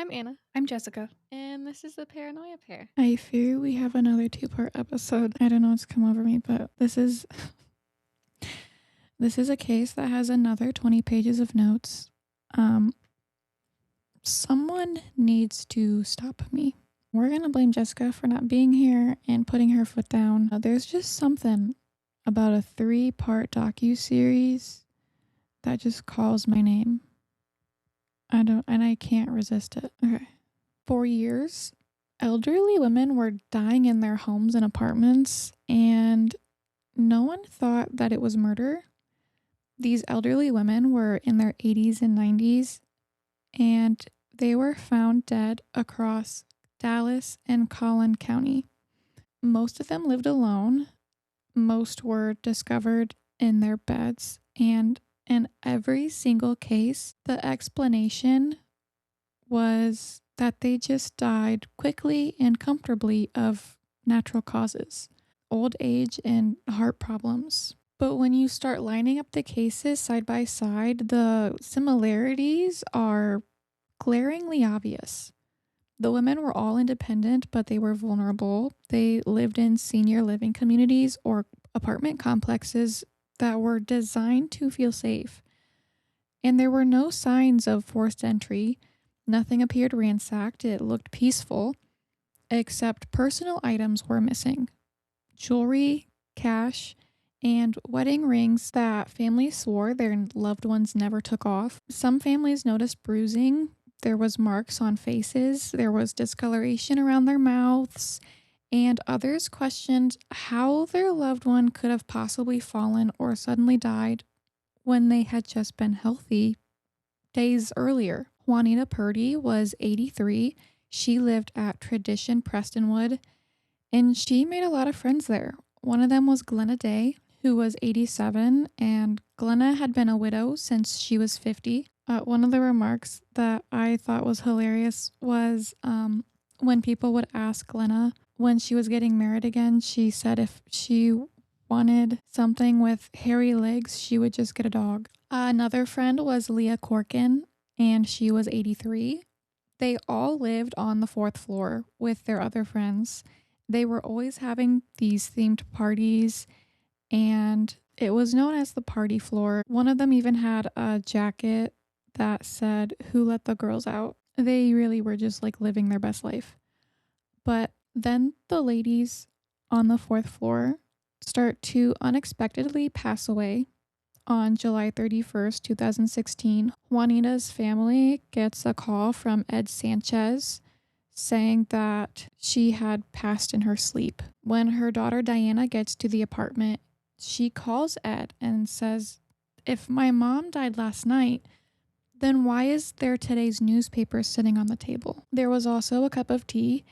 I'm Anna, I'm Jessica. and this is the Paranoia Pair. I fear we have another two-part episode. I don't know what's come over me, but this is a case that has another 20 pages of notes. Someone needs to stop me. We're gonna blame Jessica for not being here and putting her foot down. There's just something about a 3-part docu-series that just calls my name. I can't resist it. Okay. For years, elderly women were dying in their homes and apartments, and no one thought that it was murder. These elderly women were in their 80s and 90s, and they were found dead across Dallas and Collin County. Most of them lived alone. Most were discovered in their beds, and in every single case, the explanation was that they just died quickly and comfortably of natural causes, old age and heart problems. But when you start lining up the cases side by side, the similarities are glaringly obvious. The women were all independent, but they were vulnerable. They lived in senior living communities or apartment complexes that were designed to feel safe. And there were no signs of forced entry. Nothing appeared ransacked. It looked peaceful, except personal items were missing. Jewelry, cash, and wedding rings that families swore their loved ones never took off. Some families noticed bruising. There was marks on faces. There was discoloration around their mouths. And others questioned how their loved one could have possibly fallen or suddenly died when they had just been healthy days earlier. Juanita Purdy was 83. She lived at Tradition Prestonwood, and she made a lot of friends there. One of them was Glenna Day, who was 87, and Glenna had been a widow since she was 50. One of the remarks that I thought was hilarious was when people would ask Glenna when she was getting married again, she said if she wanted something with hairy legs, she would just get a dog. Another friend was Leah Corkin, and she was 83. They all lived on the 4th floor with their other friends. They were always having these themed parties, and it was known as the party floor. One of them even had a jacket that said, "Who let the girls out?" They really were just like living their best life. But then the ladies on the 4th floor start to unexpectedly pass away. On July 31st, 2016, Juanita's family gets a call from Ed Sanchez saying that she had passed in her sleep. When her daughter Diana gets to the apartment, she calls Ed and says, "If my mom died last night, then why is there today's newspaper sitting on the table?" There was also a cup of tea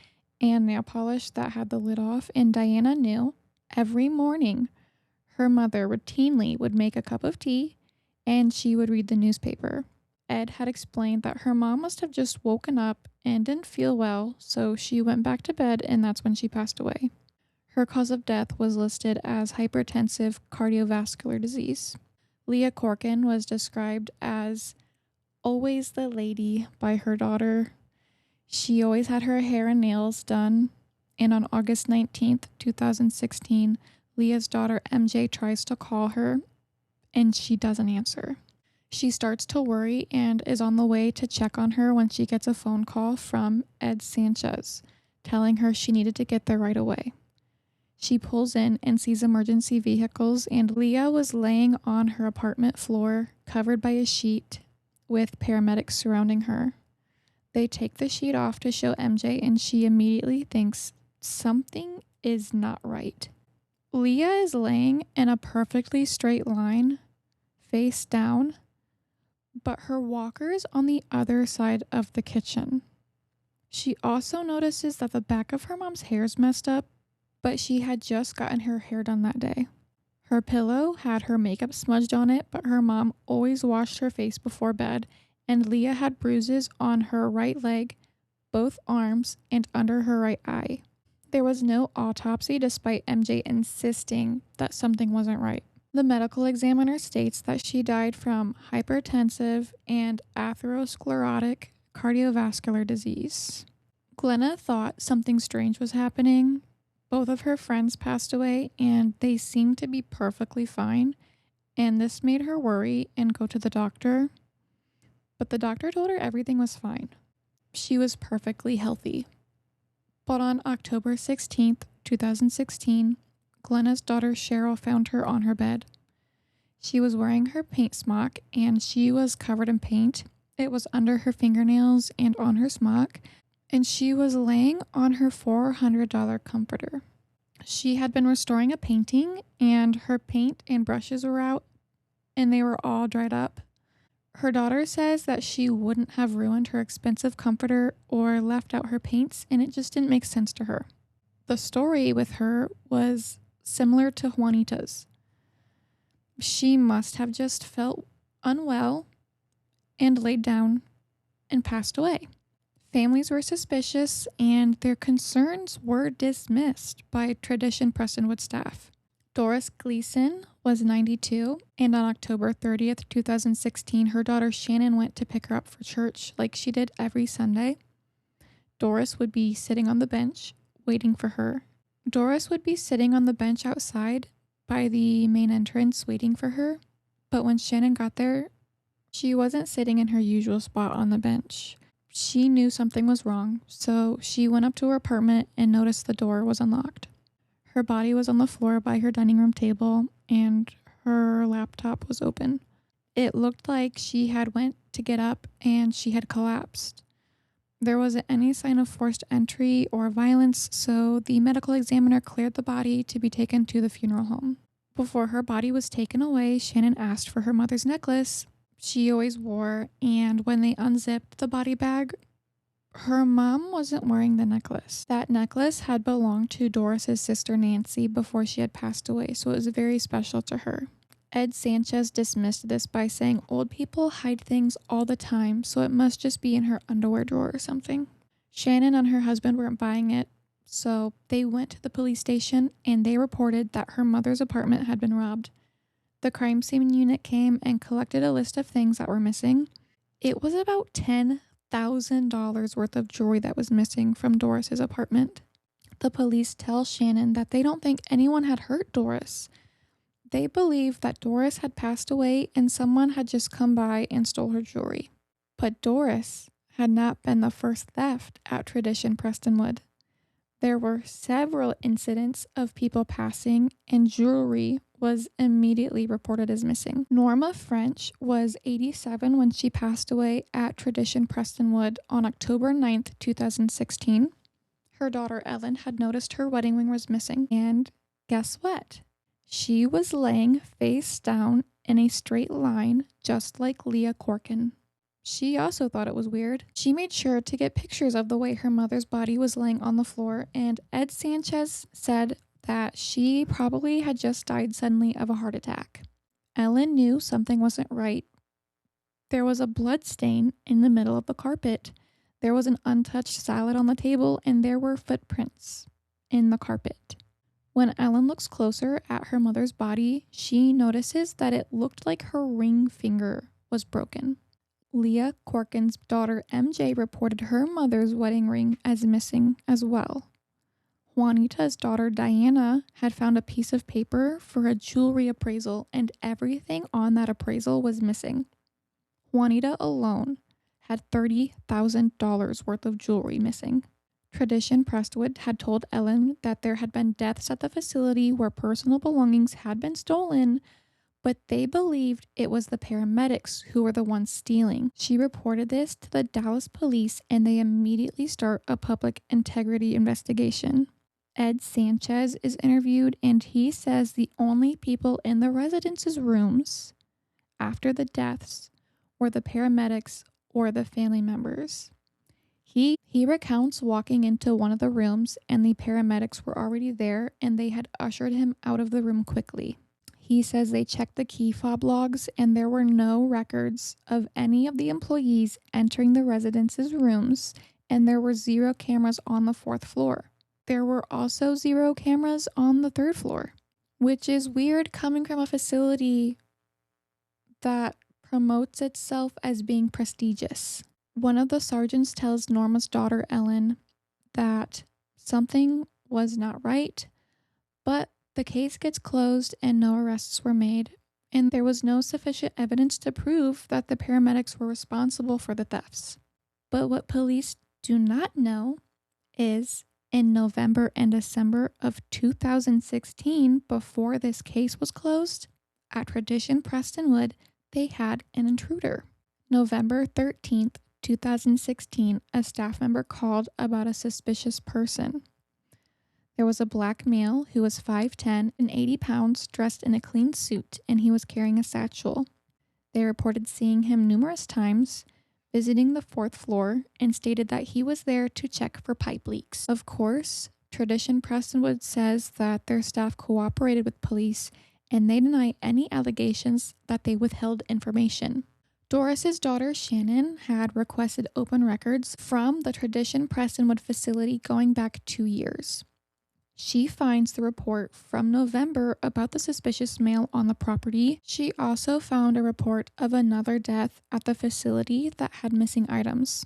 and nail polish that had the lid off, and Diana knew every morning her mother routinely would make a cup of tea and she would read the newspaper. Ed had explained that her mom must have just woken up and didn't feel well, so she went back to bed, and that's when she passed away. Her cause of death was listed as hypertensive cardiovascular disease. Leah Corkin was described as always the lady by her daughter. She always had her hair and nails done, and on August 19th, 2016, Leah's daughter MJ tries to call her, and she doesn't answer. She starts to worry and is on the way to check on her when she gets a phone call from Ed Sanchez, telling her she needed to get there right away. She pulls in and sees emergency vehicles, and Leah was laying on her apartment floor, covered by a sheet, with paramedics surrounding her. They take the sheet off to show MJ, and she immediately thinks something is not right. Leah is laying in a perfectly straight line, face down, but her walker is on the other side of the kitchen. She also notices that the back of her mom's hair is messed up, but she had just gotten her hair done that day. Her pillow had her makeup smudged on it, but her mom always washed her face before bed, and Leah had bruises on her right leg, both arms, and under her right eye. There was no autopsy despite MJ insisting that something wasn't right. The medical examiner states that she died from hypertensive and atherosclerotic cardiovascular disease. Glenna thought something strange was happening. Both of her friends passed away and they seemed to be perfectly fine, and this made her worry and go to the doctor. But the doctor told her everything was fine. She was perfectly healthy. But on October 16th, 2016, Glenna's daughter Cheryl found her on her bed. She was wearing her paint smock and she was covered in paint. It was under her fingernails and on her smock, and she was laying on her $400 comforter. She had been restoring a painting and her paint and brushes were out and they were all dried up. Her daughter says that she wouldn't have ruined her expensive comforter or left out her paints, and it just didn't make sense to her. The story with her was similar to Juanita's. She must have just felt unwell and laid down and passed away. Families were suspicious and their concerns were dismissed by Tradition Prestonwood staff. Doris Gleason was 92, and on October 30th, 2016, her daughter Shannon went to pick her up for church like she did every Sunday. Doris would be sitting on the bench waiting for her. Doris would be sitting on the bench outside by the main entrance waiting for her, but when Shannon got there, she wasn't sitting in her usual spot on the bench. She knew something was wrong, so she went up to her apartment and noticed the door was unlocked. Her body was on the floor by her dining room table, and her laptop was open. It looked like she had went to get up and she had collapsed. There wasn't any sign of forced entry or violence, so the medical examiner cleared the body to be taken to the funeral home. Before her body was taken away, Shannon asked for her mother's necklace she always wore, and when they unzipped the body bag, her mom wasn't wearing the necklace. That necklace had belonged to Doris's sister Nancy before she had passed away, so it was very special to her. Ed Sanchez dismissed this by saying old people hide things all the time, so it must just be in her underwear drawer or something. Shannon and her husband weren't buying it, so they went to the police station and they reported that her mother's apartment had been robbed. The crime scene unit came and collected a list of things that were missing. It was about $10,000 worth of jewelry that was missing from Doris's apartment. The police tell Shannon that they don't think anyone had hurt Doris. They believe that Doris had passed away and someone had just come by and stole her jewelry. But Doris had not been the first theft at Tradition Prestonwood. There were several incidents of people passing and jewelry was immediately reported as missing. Norma French was 87 when she passed away at Tradition Prestonwood on October 9th, 2016. Her daughter Ellen had noticed her wedding ring was missing, and guess what? She was laying face down in a straight line, just like Leah Corkin. She also thought it was weird. She made sure to get pictures of the way her mother's body was laying on the floor, and Ed Sanchez said that she probably had just died suddenly of a heart attack. Ellen knew something wasn't right. There was a blood stain in the middle of the carpet. There was an untouched salad on the table, and there were footprints in the carpet. When Ellen looks closer at her mother's body, she notices that it looked like her ring finger was broken. Leah Corkin's daughter MJ reported her mother's wedding ring as missing as well. Juanita's daughter Diana had found a piece of paper for a jewelry appraisal, and everything on that appraisal was missing. Juanita alone had $30,000 worth of jewelry missing. Tradition Prestwood had told Ellen that there had been deaths at the facility where personal belongings had been stolen, but they believed it was the paramedics who were the ones stealing. She reported this to the Dallas police and they immediately start a public integrity investigation. Ed Sanchez is interviewed and he says the only people in the residents' rooms after the deaths were the paramedics or the family members. He recounts walking into one of the rooms and the paramedics were already there and they had ushered him out of the room quickly. He says they checked the key fob logs and there were no records of any of the employees entering the residents' rooms, and there were 0 cameras on the 4th floor. There were also 0 cameras on the 3rd floor, which is weird coming from a facility that promotes itself as being prestigious. One of the sergeants tells Norma's daughter, Ellen, that something was not right, but the case gets closed and no arrests were made, and there was no sufficient evidence to prove that the paramedics were responsible for the thefts. But what police do not know is in November and December of 2016, before this case was closed, at Tradition Prestonwood, they had an intruder. November 13th, 2016, a staff member called about a suspicious person. There was a black male who was 5'10" and 80 pounds, dressed in a clean suit, and he was carrying a satchel. They reported seeing him numerous times, visiting the fourth floor, and stated that he was there to check for pipe leaks. Of course, Tradition Prestonwood says that their staff cooperated with police and they deny any allegations that they withheld information. Doris's daughter Shannon had requested open records from the Tradition Prestonwood facility going back 2 years. She finds the report from November about the suspicious male on the property. She also found a report of another death at the facility that had missing items.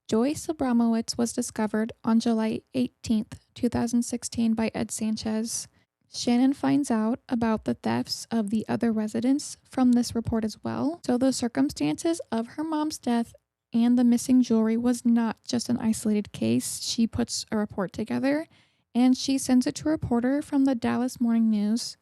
Joyce Abramowitz was discovered on July 18th, 2016 by Ed Sanchez. Shannon finds out about the thefts of the other residents from this report as well. So the circumstances of her mom's death and the missing jewelry was not just an isolated case. She puts a report together and she sends it to a reporter from the Dallas Morning News,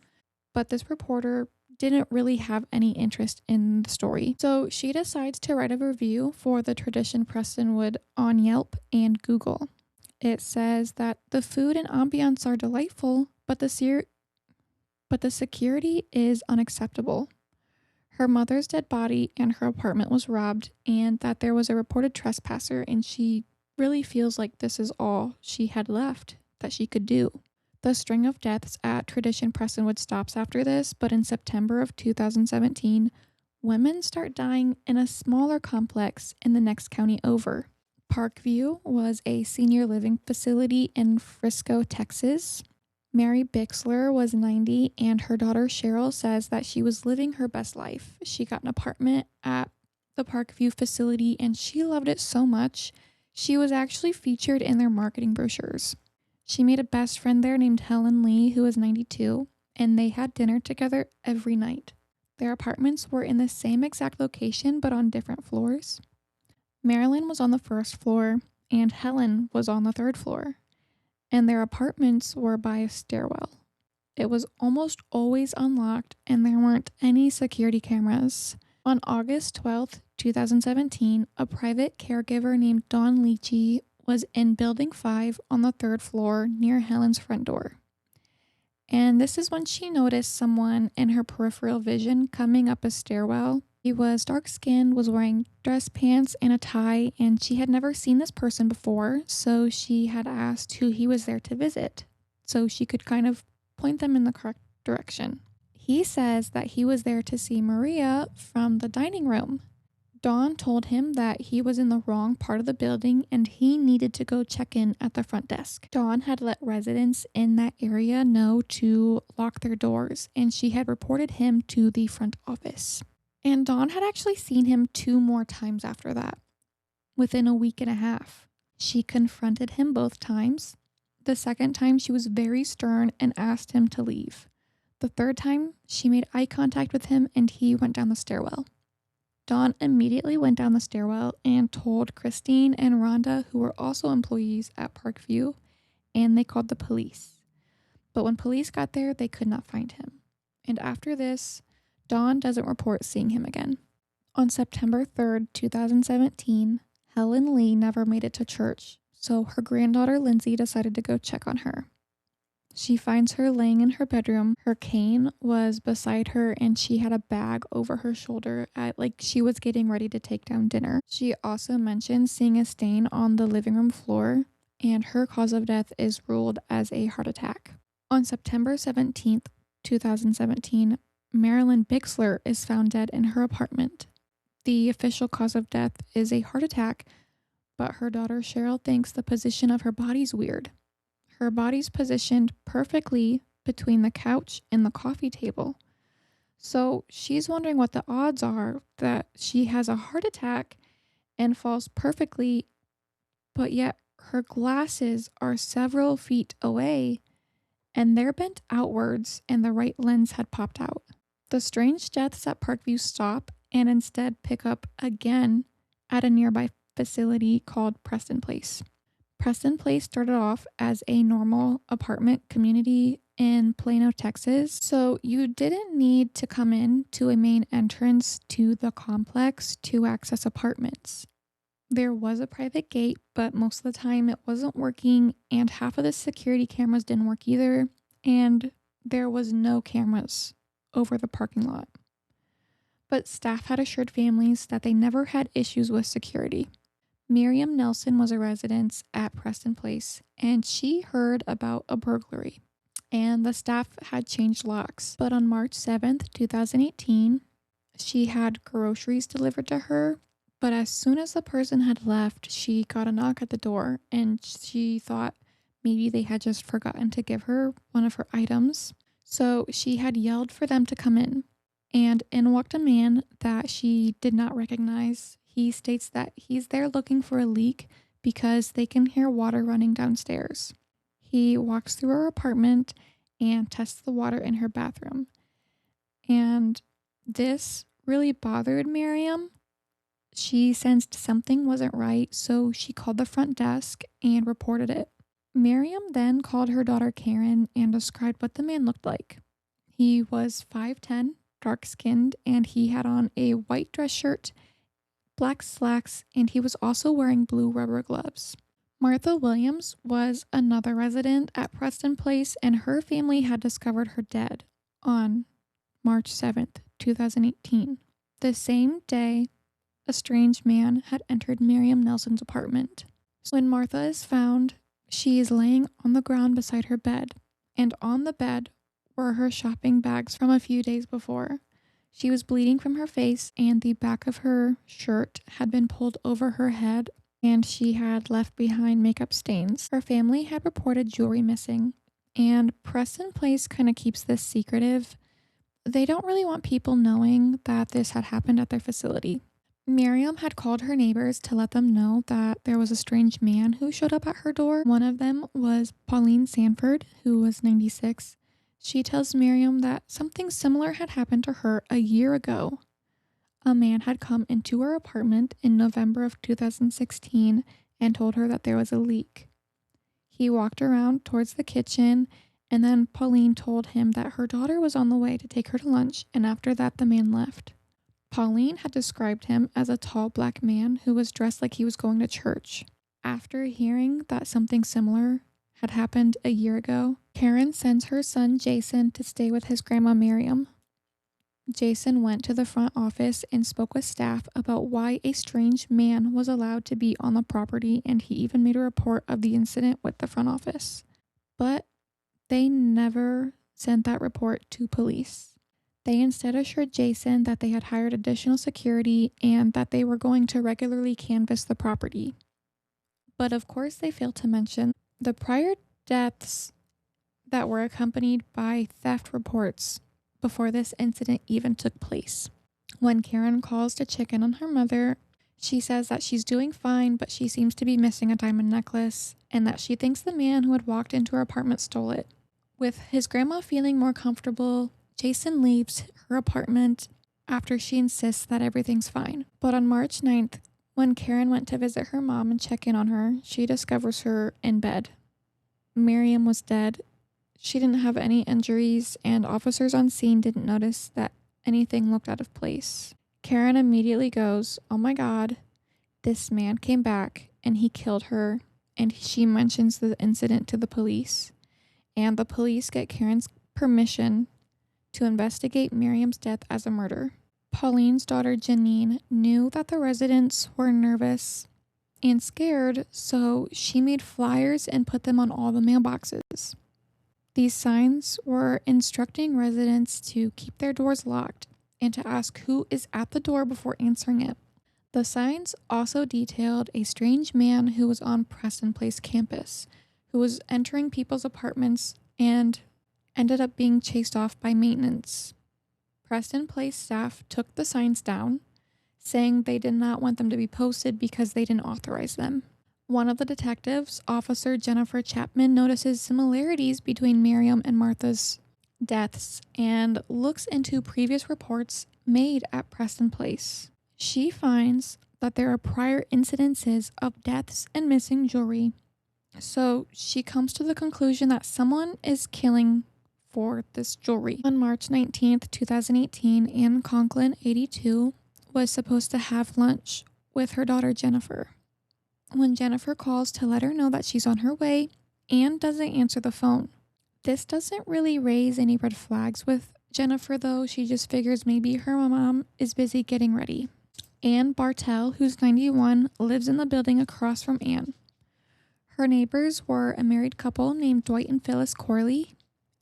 but this reporter didn't really have any interest in the story. So she decides to write a review for the Tradition Prestonwood on Yelp and Google. It says that the food and ambiance are delightful, but the security is unacceptable. Her mother's dead body and her apartment was robbed, and that there was a reported trespasser, and she really feels like this is all she had left that she could do. The string of deaths at Tradition Prestonwood stops after this, but in September of 2017, women start dying in a smaller complex in the next county over. Parkview was a senior living facility in Frisco, Texas. Mary Bixler was 90, and her daughter Cheryl says that she was living her best life. She got an apartment at the Parkview facility, and she loved it so much, she was actually featured in their marketing brochures. She made a best friend there named Helen Lee, who was 92, and they had dinner together every night. Their apartments were in the same exact location, but on different floors. Marilyn was on the first floor, and Helen was on the third floor, and their apartments were by a stairwell. It was almost always unlocked, and there weren't any security cameras. On August 12th, 2017, a private caregiver named Dawn Leachy was in Building 5 on the third floor near Helen's front door. And this is when she noticed someone in her peripheral vision coming up a stairwell. He was dark-skinned, was wearing dress pants and a tie, and she had never seen this person before, so she had asked who he was there to visit, so she could kind of point them in the correct direction. He says that he was there to see Maria from the dining room. Dawn told him that he was in the wrong part of the building and he needed to go check in at the front desk. Dawn had let residents in that area know to lock their doors, and she had reported him to the front office. And Dawn had actually seen him 2 more times after that, within a week and a half. She confronted him both times. The second time, she was very stern and asked him to leave. The third time, she made eye contact with him and he went down the stairwell. Dawn immediately went down the stairwell and told Christine and Rhonda, who were also employees at Parkview, and they called the police. But when police got there, they could not find him. And after this, Dawn doesn't report seeing him again. On September 3rd, 2017, Helen Lee never made it to church, so her granddaughter Lindsay decided to go check on her. She finds her laying in her bedroom. Her cane was beside her and she had a bag over her shoulder like she was getting ready to take down dinner. She also mentioned seeing a stain on the living room floor, and her cause of death is ruled as a heart attack. On September 17th, 2017, Marilyn Bixler is found dead in her apartment. The official cause of death is a heart attack, but her daughter Cheryl thinks the position of her body's weird. Her body's positioned perfectly between the couch and the coffee table. So she's wondering what the odds are that she has a heart attack and falls perfectly, but yet her glasses are several feet away and they're bent outwards and the right lens had popped out. The strange deaths at Parkview stop and instead pick up again at a nearby facility called Preston Place. Preston Place started off as a normal apartment community in Plano, Texas, so you didn't need to come in to a main entrance to the complex to access apartments. There was a private gate, but most of the time it wasn't working, and half of the security cameras didn't work either, and there was no cameras over the parking lot. But staff had assured families that they never had issues with security. Miriam Nelson was a resident at Preston Place, and she heard about a burglary, and the staff had changed locks. But on March 7th, 2018, she had groceries delivered to her. But as soon as the person had left, she got a knock at the door and she thought maybe they had just forgotten to give her one of her items. So she had yelled for them to come in. And in walked a man that she did not recognize. He states that he's there looking for a leak because they can hear water running downstairs. He walks through her apartment and tests the water in her bathroom. And this really bothered Miriam. She sensed something wasn't right, so she called the front desk and reported it. Miriam then called her daughter Karen and described what the man looked like. He was 5'10", dark-skinned, and he had on a white dress shirt, black slacks, and he was also wearing blue rubber gloves. Martha Williams was another resident at Preston Place, and her family had discovered her dead on March 7th, 2018. The same day, a strange man had entered Miriam Nelson's apartment. So when Martha is found, she is laying on the ground beside her bed, and on the bed were her shopping bags from a few days before. She was bleeding from her face, and the back of her shirt had been pulled over her head, and she had left behind makeup stains. Her family had reported jewelry missing, and Preston Place kind of keeps this secretive. They don't really want people knowing that this had happened at their facility. Miriam had called her neighbors to let them know that there was a strange man who showed up at her door. One of them was Pauline Sanford, who was 96. She tells Miriam that something similar had happened to her a year ago. A man had come into her apartment in November of 2016 and told her that there was a leak. He walked around towards the kitchen, and then Pauline told him that her daughter was on the way to take her to lunch, and after that the man left. Pauline had described him as a tall black man who was dressed like he was going to church. After hearing that something similar had happened a year ago, Karen sends her son Jason to stay with his grandma Miriam. Jason went to the front office and spoke with staff about why a strange man was allowed to be on the property, and he even made a report of the incident with the front office. But they never sent that report to police. They instead assured Jason that they had hired additional security and that they were going to regularly canvass the property. But of course, they failed to mention the prior deaths that were accompanied by theft reports before this incident even took place. When Karen calls to check in on her mother, she says that she's doing fine, but she seems to be missing a diamond necklace and that she thinks the man who had walked into her apartment stole it. With his grandma feeling more comfortable, Jason leaves her apartment after she insists that everything's fine. But on March 9th, when Karen went to visit her mom and check in on her, she discovers her in bed. Miriam was dead. She didn't have any injuries, and officers on scene didn't notice that anything looked out of place. Karen immediately goes, "Oh my God, this man came back and he killed her," and she mentions the incident to the police. And the police get Karen's permission to investigate Miriam's death as a murder. Pauline's daughter Janine knew that the residents were nervous and scared, so she made flyers and put them on all the mailboxes. These signs were instructing residents to keep their doors locked and to ask who is at the door before answering it. The signs also detailed a strange man who was on Preston Place campus, who was entering people's apartments and ended up being chased off by maintenance. Preston Place staff took the signs down, saying they did not want them to be posted because they didn't authorize them. One of the detectives, Officer Jennifer Chapman, notices similarities between Miriam and Martha's deaths and looks into previous reports made at Preston Place. She finds that there are prior incidences of deaths and missing jewelry, so she comes to the conclusion that someone is killing for this jewelry. On March 19th, 2018, Anne Conklin, 82, was supposed to have lunch with her daughter Jennifer. When Jennifer calls to let her know that she's on her way, Anne doesn't answer the phone. This doesn't really raise any red flags with Jennifer, though. She just figures maybe her mom is busy getting ready. Anne Bartell, who's 91, lives in the building across from Anne. Her neighbors were a married couple named Dwight and Phyllis Corley.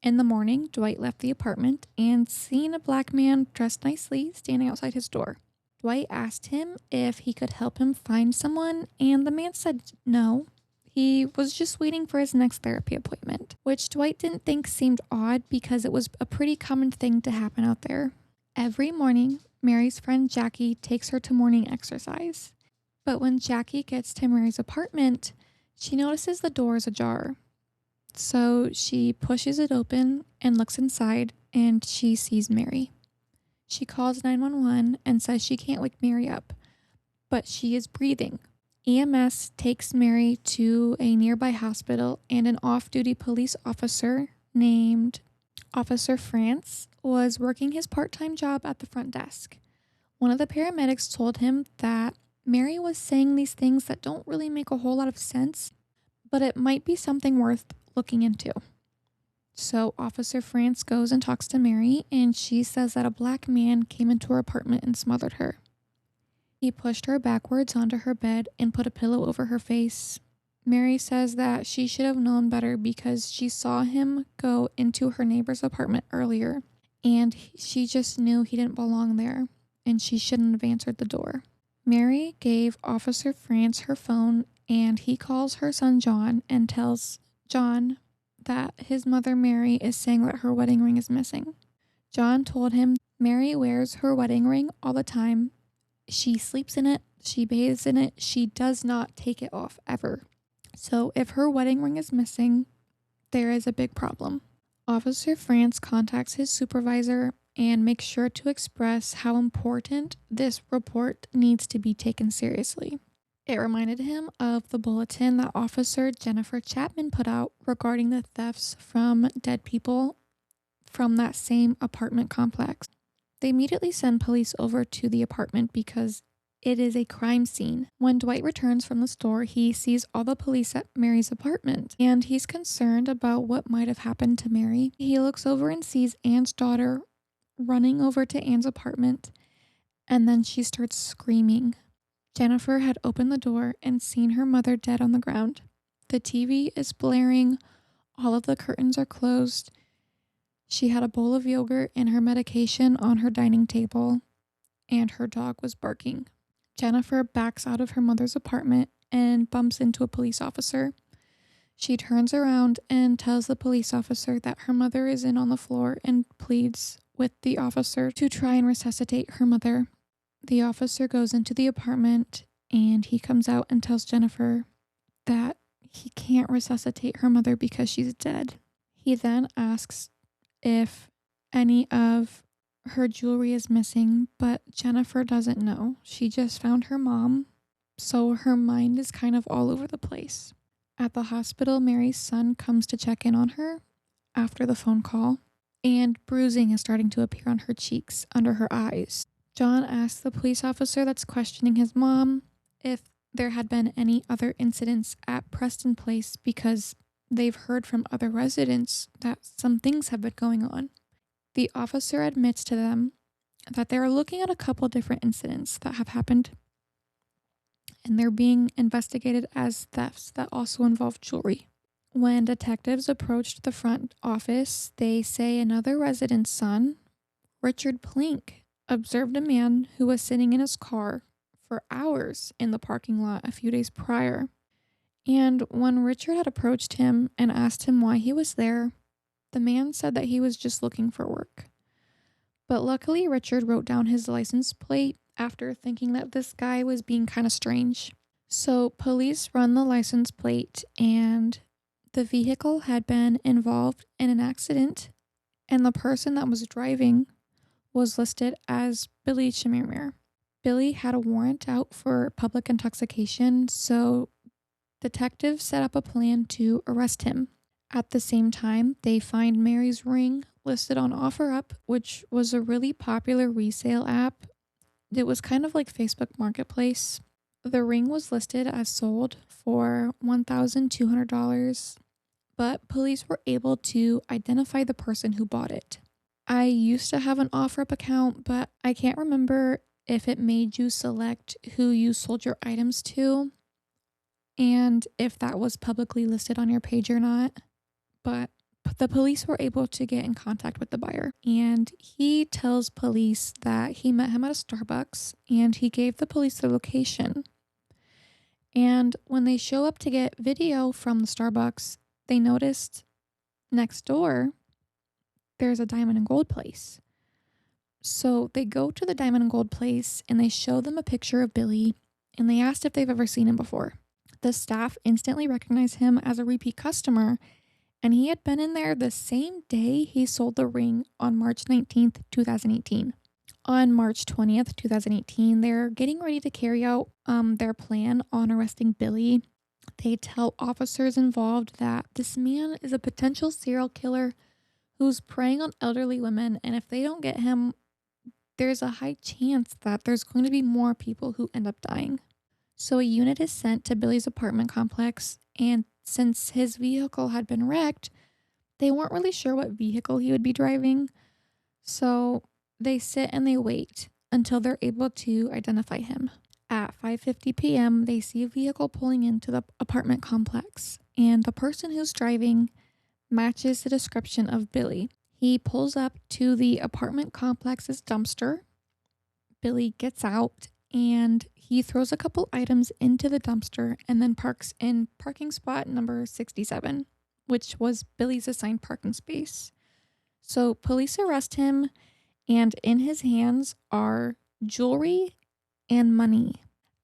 In the morning, Dwight left the apartment and seen a black man dressed nicely standing outside his door. Dwight asked him if he could help him find someone, and the man said no. He was just waiting for his next therapy appointment, which Dwight didn't think seemed odd because it was a pretty common thing to happen out there. Every morning, Mary's friend Jackie takes her to morning exercise. But when Jackie gets to Mary's apartment, she notices the door is ajar. So she pushes it open and looks inside, and she sees Mary. She calls 911 and says she can't wake Mary up, but she is breathing. EMS takes Mary to a nearby hospital, and an off-duty police officer named Officer France was working his part-time job at the front desk. One of the paramedics told him that Mary was saying these things that don't really make a whole lot of sense, but it might be something worth looking into. So Officer France goes and talks to Mary, and she says that a black man came into her apartment and smothered her. He pushed her backwards onto her bed and put a pillow over her face. Mary says that she should have known better because she saw him go into her neighbor's apartment earlier, and she just knew he didn't belong there, and she shouldn't have answered the door. Mary gave Officer France her phone, and he calls her son John and tells John that his mother Mary is saying that her wedding ring is missing. John told him Mary wears her wedding ring all the time. She sleeps in it, she bathes in it, she does not take it off ever. So if her wedding ring is missing, there is a big problem. Officer France contacts his supervisor and makes sure to express how important this report needs to be taken seriously. It reminded him of the bulletin that Officer Jennifer Chapman put out regarding the thefts from dead people from that same apartment complex. They immediately send police over to the apartment because it is a crime scene. When Dwight returns from the store, he sees all the police at Mary's apartment, and he's concerned about what might have happened to Mary. He looks over and sees Anne's daughter running over to Anne's apartment, and then she starts screaming. Jennifer had opened the door and seen her mother dead on the ground. The TV is blaring, all of the curtains are closed. She had a bowl of yogurt and her medication on her dining table, and her dog was barking. Jennifer backs out of her mother's apartment and bumps into a police officer. She turns around and tells the police officer that her mother is in on the floor and pleads with the officer to try and resuscitate her mother. The officer goes into the apartment and he comes out and tells Jennifer that he can't resuscitate her mother because she's dead. He then asks if any of her jewelry is missing, but Jennifer doesn't know. She just found her mom, so her mind is kind of all over the place. At the hospital, Mary's son comes to check in on her after the phone call, and bruising is starting to appear on her cheeks under her eyes. John asks the police officer that's questioning his mom if there had been any other incidents at Preston Place because they've heard from other residents that some things have been going on. The officer admits to them that they are looking at a couple different incidents that have happened, and they're being investigated as thefts that also involve jewelry. When detectives approached the front office, they say another resident's son, Richard Plink, observed a man who was sitting in his car for hours in the parking lot a few days prior. And when Richard had approached him and asked him why he was there, the man said that he was just looking for work. But luckily, Richard wrote down his license plate after thinking that this guy was being kind of strange. So police run the license plate, and the vehicle had been involved in an accident, and the person that was driving was listed as Billy Chimmermere. Billy had a warrant out for public intoxication, so detectives set up a plan to arrest him. At the same time, they find Mary's ring listed on OfferUp, which was a really popular resale app. It was kind of like Facebook Marketplace. The ring was listed as sold for $1,200, but police were able to identify the person who bought it. I used to have an OfferUp account, but I can't remember if it made you select who you sold your items to and if that was publicly listed on your page or not. But the police were able to get in contact with the buyer, and he tells police that he met him at a Starbucks and he gave the police the location. And when they show up to get video from the Starbucks, they noticed next door there's a diamond and gold place. So they go to the diamond and gold place and they show them a picture of Billy, and they asked if they've ever seen him before. The staff instantly recognized him as a repeat customer, and he had been in there the same day he sold the ring on March 19th, 2018. On March 20th, 2018, they're getting ready to carry out their plan on arresting Billy. They tell officers involved that this man is a potential serial killer who's preying on elderly women, and if they don't get him, there's a high chance that there's going to be more people who end up dying. So a unit is sent to Billy's apartment complex, and since his vehicle had been wrecked, they weren't really sure what vehicle he would be driving. So they sit and they wait until they're able to identify him. At 5:50 p.m., they see a vehicle pulling into the apartment complex, and the person who's driving matches the description of Billy. He pulls up to the apartment complex's dumpster. Billy gets out and he throws a couple items into the dumpster and then parks in parking spot number 67, which was Billy's assigned parking space. So police arrest him, and in his hands are jewelry and money.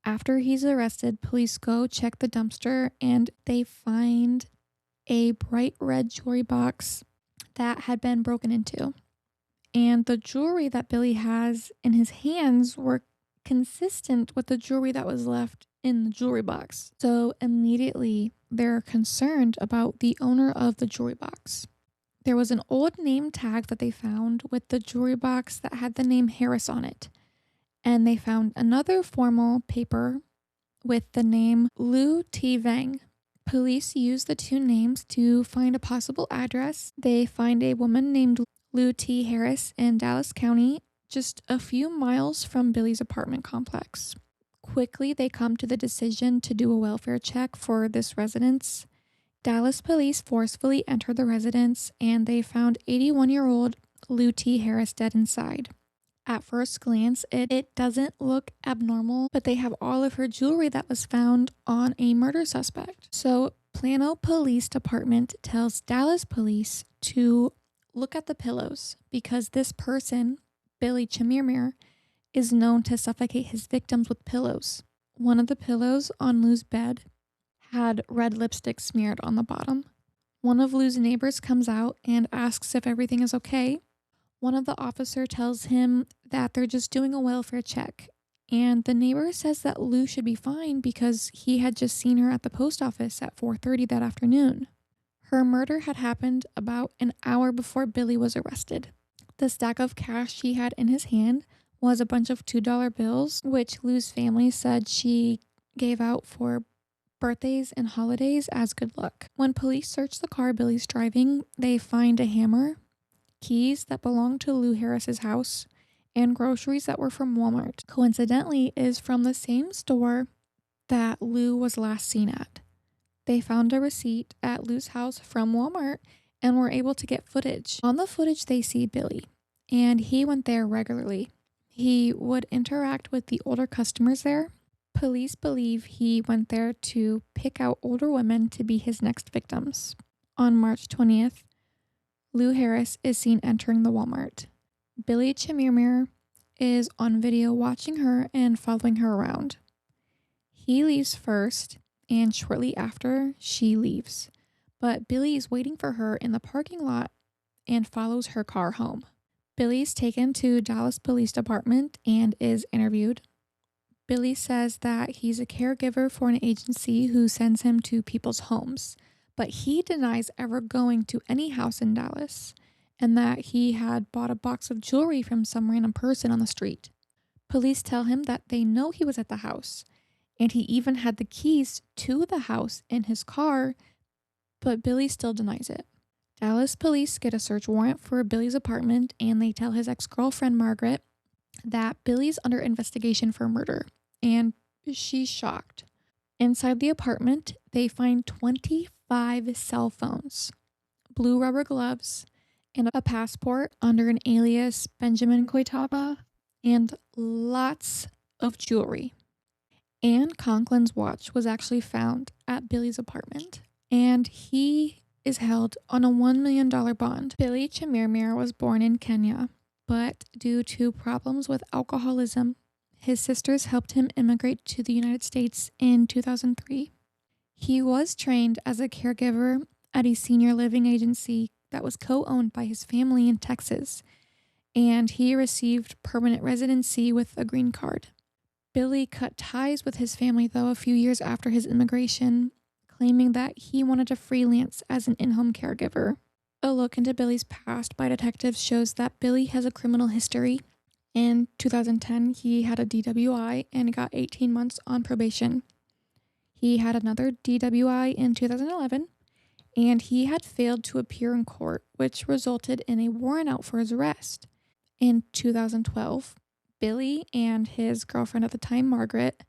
After he's arrested, police go check the dumpster and they find a bright red jewelry box that had been broken into. And the jewelry that Billy has in his hands were consistent with the jewelry that was left in the jewelry box. So immediately they're concerned about the owner of the jewelry box. There was an old name tag that they found with the jewelry box that had the name Harris on it. And they found another formal paper with the name Lu T. Vang. Police used the two names to find a possible address. They find a woman named Lu T. Harris in Dallas County, just a few miles from Billy's apartment complex. Quickly, they come to the decision to do a welfare check for this residence. Dallas police forcefully enter the residence, and they found 81-year-old Lu T. Harris dead inside. At first glance, it doesn't look abnormal, but they have all of her jewelry that was found on a murder suspect. So Plano Police Department tells Dallas police to look at the pillows because this person, Billy Chimmermere, is known to suffocate his victims with pillows. One of the pillows on Lou's bed had red lipstick smeared on the bottom. One of Lou's neighbors comes out and asks if everything is okay. One of the officers tells him that they're just doing a welfare check, and the neighbor says that Lou should be fine because he had just seen her at the post office at 4:30 that afternoon. Her murder had happened about an hour before Billy was arrested. The stack of cash he had in his hand was a bunch of $2 bills, which Lou's family said she gave out for birthdays and holidays as good luck. When police search the car Billy's driving, they find a hammer, keys that belonged to Lou Harris's house, and groceries that were from Walmart. Coincidentally, is from the same store that Lou was last seen at. They found a receipt at Lou's house from Walmart and were able to get footage. On the footage, they see Billy, and he went there regularly. He would interact with the older customers there. Police believe he went there to pick out older women to be his next victims. On March 20th, Lou Harris is seen entering the Walmart. Billy Chimmermere is on video watching her and following her around. He leaves first, and shortly after, she leaves. But Billy is waiting for her in the parking lot and follows her car home. Billy's taken to Dallas Police Department and is interviewed. Billy says that he's a caregiver for an agency who sends him to people's homes, but he denies ever going to any house in Dallas and that he had bought a box of jewelry from some random person on the street. Police tell him that they know he was at the house, and he even had the keys to the house in his car, but Billy still denies it. Dallas police get a search warrant for Billy's apartment, and they tell his ex-girlfriend Margaret that Billy's under investigation for murder, and she's shocked. Inside the apartment, they find 25 cell phones, blue rubber gloves, and a passport under an alias Benjamin Koitaba, and lots of jewelry. And Conklin's watch was actually found at Billy's apartment, and he is held on a $1 million bond. Billy Chimirmir was born in Kenya, but due to problems with alcoholism, his sisters helped him immigrate to the United States in 2003. He was trained as a caregiver at a senior living agency that was co-owned by his family in Texas, and he received permanent residency with a green card. Billy cut ties with his family, though, a few years after his immigration, claiming that he wanted to freelance as an in-home caregiver. A look into Billy's past by detectives shows that Billy has a criminal history. In 2010, he had a DWI and got 18 months on probation. He had another DWI in 2011, and he had failed to appear in court, which resulted in a warrant out for his arrest. In 2012, Billy and his girlfriend at the time, Margaret,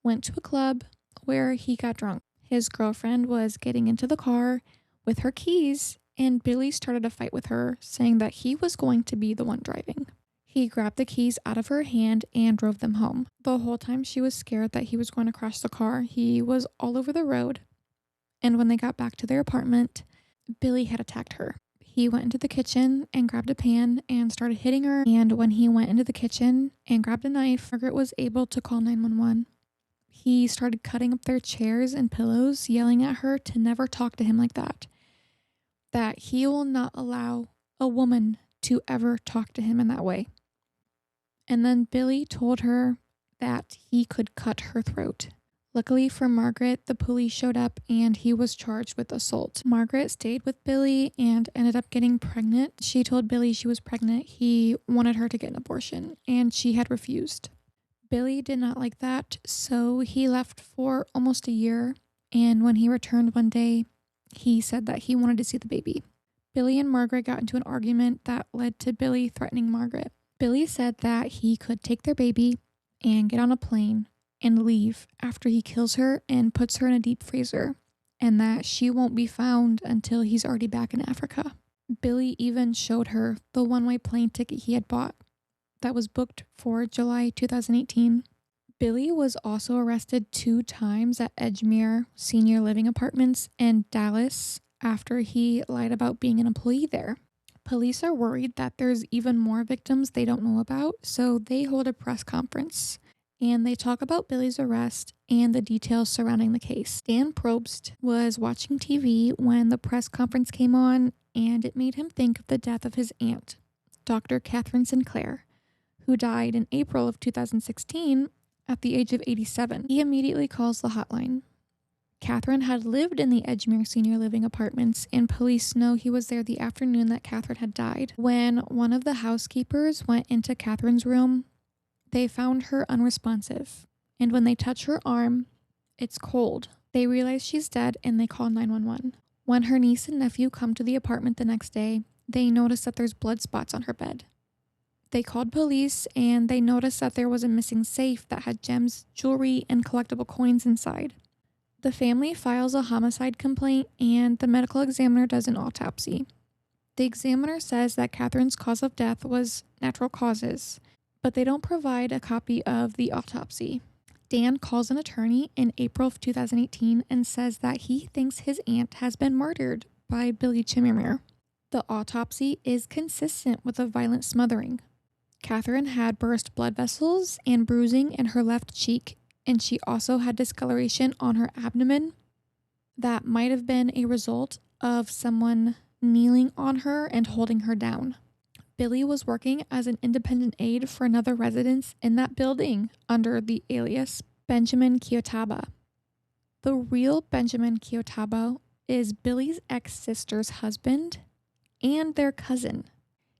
went to a club where he got drunk. His girlfriend was getting into the car with her keys, and Billy started a fight with her, saying that he was going to be the one driving. He grabbed the keys out of her hand and drove them home. The whole time she was scared that he was going to crash the car. He was all over the road, and when they got back to their apartment, Billy had attacked her. He went into the kitchen and grabbed a pan and started hitting her, and when he went into the kitchen and grabbed a knife, Margaret was able to call 911. He started cutting up their chairs and pillows, yelling at her to never talk to him like that. That he will not allow a woman to ever talk to him in that way. And then Billy told her that he could cut her throat. Luckily for Margaret, the police showed up and he was charged with assault. Margaret stayed with Billy and ended up getting pregnant. She told Billy she was pregnant. He wanted her to get an abortion, and she had refused. Billy did not like that, so he left for almost a year, and when he returned one day, he said that he wanted to see the baby. Billy and Margaret got into an argument that led to Billy threatening Margaret. Billy said that he could take their baby and get on a plane and leave after he kills her and puts her in a deep freezer, and that she won't be found until he's already back in Africa. Billy even showed her the one-way plane ticket he had bought that was booked for July 2018. Billy was also arrested 2 times at Edgemere Senior Living Apartments in Dallas after he lied about being an employee there. Police are worried that there's even more victims they don't know about, so they hold a press conference and they talk about Billy's arrest and the details surrounding the case. Dan Probst was watching TV when the press conference came on, and it made him think of the death of his aunt, Dr. Catherine Sinclair, who died in April of 2016 at the age of 87. He immediately calls the hotline. Catherine had lived in the Edgemere Senior Living Apartments, and police know he was there the afternoon that Catherine had died. When one of the housekeepers went into Catherine's room, they found her unresponsive, and when they touch her arm, it's cold. They realize she's dead, and they call 911. When her niece and nephew come to the apartment the next day, they notice that there's blood spots on her bed. They called police, and they noticed that there was a missing safe that had gems, jewelry, and collectible coins inside. The family files a homicide complaint, and the medical examiner does an autopsy. The examiner says that Catherine's cause of death was natural causes, but they don't provide a copy of the autopsy. Dan calls an attorney in April of 2018 and says that he thinks his aunt has been murdered by Billy Chimirmir. The autopsy is consistent with a violent smothering. Catherine had burst blood vessels and bruising in her left cheek, and she also had discoloration on her abdomen that might have been a result of someone kneeling on her and holding her down. Billy was working as an independent aide for another residence in that building under the alias Benjamin Kiyotaba. The real Benjamin Kiyotaba is Billy's ex-sister's husband and their cousin.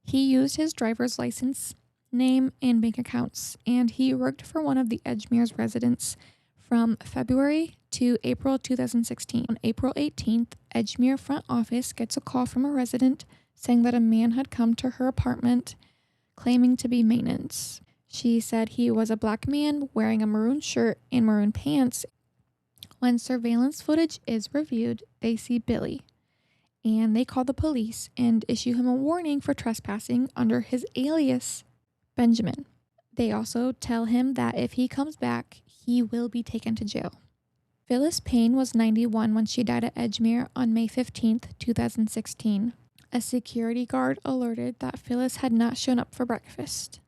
He used his driver's license, name, and bank accounts, and he worked for one of the Edgemere's residents from February to April 2016. On April 18th, Edgemere front office gets a call from a resident saying that a man had come to her apartment claiming to be maintenance. She said he was a black man wearing a maroon shirt and maroon pants. When surveillance footage is reviewed, they see Billy, and they call the police and issue him a warning for trespassing under his alias, Benjamin. They also tell him that if he comes back, he will be taken to jail. Phyllis Payne was 91 when she died at Edgemere on May 15th, 2016. A security guard alerted that Phyllis had not shown up for breakfast.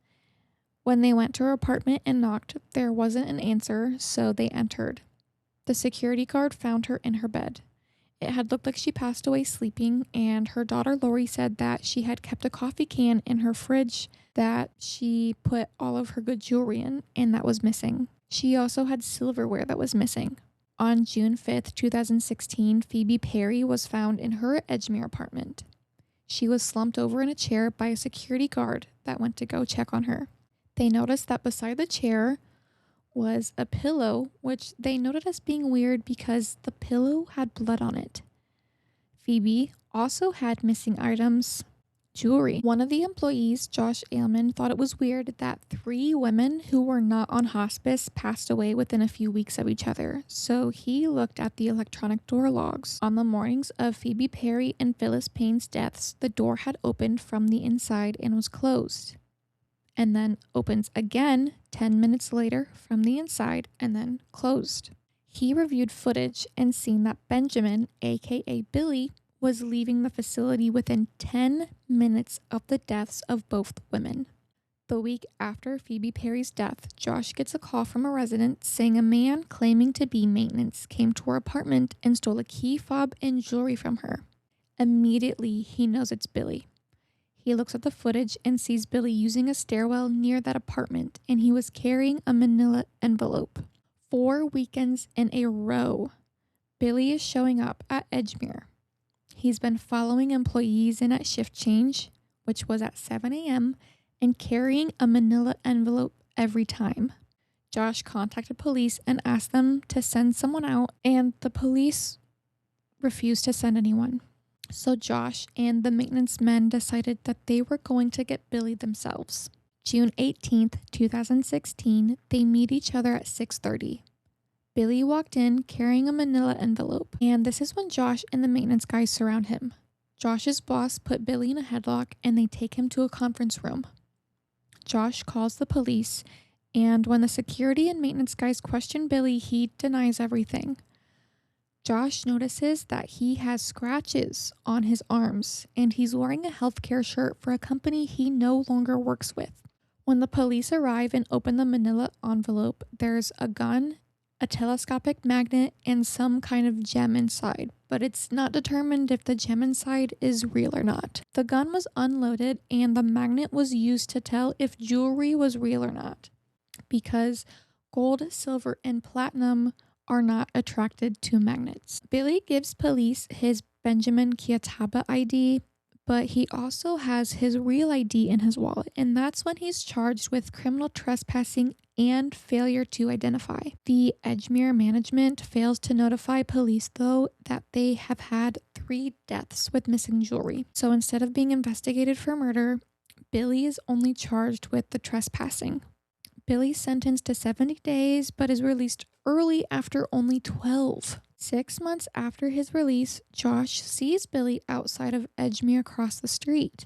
When they went to her apartment and knocked, there wasn't an answer, so they entered. The security guard found her in her bed. It had looked like she passed away sleeping, and her daughter Lori said that she had kept a coffee can in her fridge that she put all of her good jewelry in, and that was missing. She also had silverware that was missing. On June 5th, 2016, Phoebe Perry was found in her Edgemere apartment. She was slumped over in a chair by a security guard that went to go check on her. They noticed that beside the chair was a pillow, which they noted as being weird because the pillow had blood on it. Phoebe also had missing items, jewelry. One of the employees, Josh Ailman, thought it was weird that 3 women who were not on hospice passed away within a few weeks of each other, so he looked at the electronic door logs. On the mornings of Phoebe Perry and Phyllis Payne's deaths, the door had opened from the inside and was closed, and then opens again 10 minutes later from the inside and then closed. He reviewed footage and seen that Benjamin, aka Billy, was leaving the facility within 10 minutes of the deaths of both women. The week after Phoebe Perry's death, Josh gets a call from a resident saying a man claiming to be maintenance came to her apartment and stole a key fob and jewelry from her. Immediately, he knows it's Billy. He looks at the footage and sees Billy using a stairwell near that apartment, and he was carrying a manila envelope. 4 weekends in a row, Billy is showing up at Edgemere. He's been following employees in at shift change, which was at 7 a.m., and carrying a manila envelope every time. Josh contacted police and asked them to send someone out, and the police refused to send anyone. So Josh and the maintenance men decided that they were going to get Billy themselves. June 18th, 2016, they meet each other at 6:30. Billy walked in carrying a manila envelope, and this is when Josh and the maintenance guys surround him. Josh's boss put Billy in a headlock and they take him to a conference room. Josh calls the police, and when the security and maintenance guys question Billy, he denies everything. Josh notices that he has scratches on his arms, and he's wearing a healthcare shirt for a company he no longer works with. When the police arrive and open the manila envelope, there's a gun, a telescopic magnet, and some kind of gem inside, but it's not determined if the gem inside is real or not. The gun was unloaded, and the magnet was used to tell if jewelry was real or not, because gold, silver, and platinum are not attracted to magnets. Billy gives police his Benjamin Kiyotaba ID, but he also has his real ID in his wallet, and that's when he's charged with criminal trespassing and failure to identify. The Edgemere management fails to notify police, though, that they have had 3 deaths with missing jewelry. So instead of being investigated for murder, Billy is only charged with the trespassing. Billy's sentenced to 70 days, but is released early after only 12. 6 months after his release, Josh sees Billy outside of Edgemere across the street.